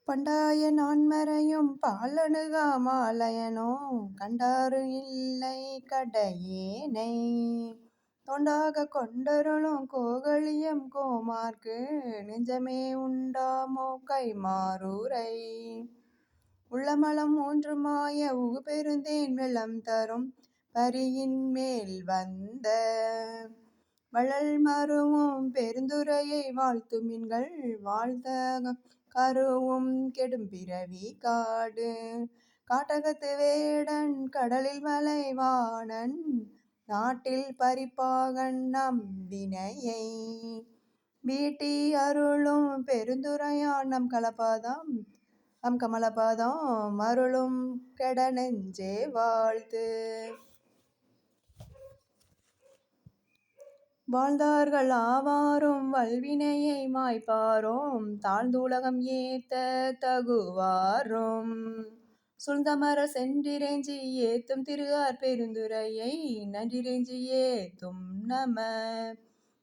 பண்டாய நான்மறையும் பாலணுகா மாலயனோ கண்டாரு இல்லை கடையேனை தொண்டாக கொண்டருளும் கோகலியம் கோமார்க்கு நெஞ்சமே உண்டாமோ கைமாறூரை உள்ளமலம் மூன்று மாய உகுபெருந்தேன் வெள்ளம் தரும் பரியின் மேல் வந்த வள்ளல் மருவும் பெருந்துரையை வாழ்த்துமின்கள் வாழ்த்த கருவும் கெடும் பிறவி காடு காட்டகத்து வேடன் கடலில் மலைவாணன் நாட்டில் பறிப்பாகன் நம் வினையை வீட்டி அருளும் பெருந்துரையான் நம் கமலபாதம் அருளும் கெட நெஞ்சே வாழ்த்து. வாழ்ந்தார்கள் ஆவாரும் வல்வினையை மாய்ப்பாரோம் தாழ்ந்துலகம் ஏத்த தகுவாரோம் சுழ்ந்தமர சென்றிறைஞ்சி ஏத்தும் திருஆர் பெருந்துரையை நன்றிறைஞ்சி ஏத்தும் நம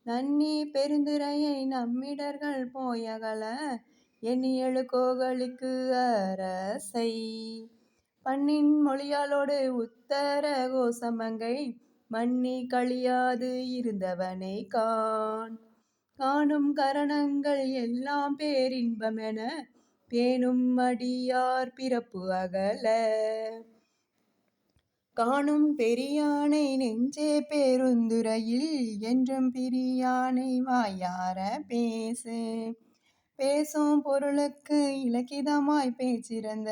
நன்னி பெருந்துரையை நம்மிடர்கள் போயகல எண்ணி எழு கோகலிக்கு அரசை பண்ணின் மொழியாலோடு உத்தர கோசமங்கை மன்னி கழியாது இருந்தவனை காணும் கரணங்கள் எல்லாம் பேரின்பமென பேணும் அடியார் பிறப்பு அகல காணும் பெரியானை நெஞ்சே பெருந்துரையில் என்றும் பிரியானை வாயார பேசும் பொருளுக்கு இலக்கிதமாய் பேச்சிறந்த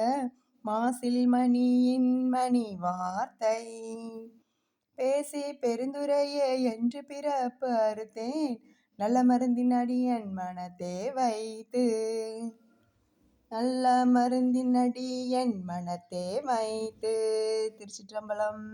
மாசில் மணியின் மணி வார்த்தை பேசி பெருந்துரையே என்று பிறப்பு அறுத்தேன் நல்ல மருந்தின் அடியன் மனத்தே வைத்து நல்ல மருந்தின் அடியன் மனத்தே வைத்து. திருச்சிற்றம்பலம்.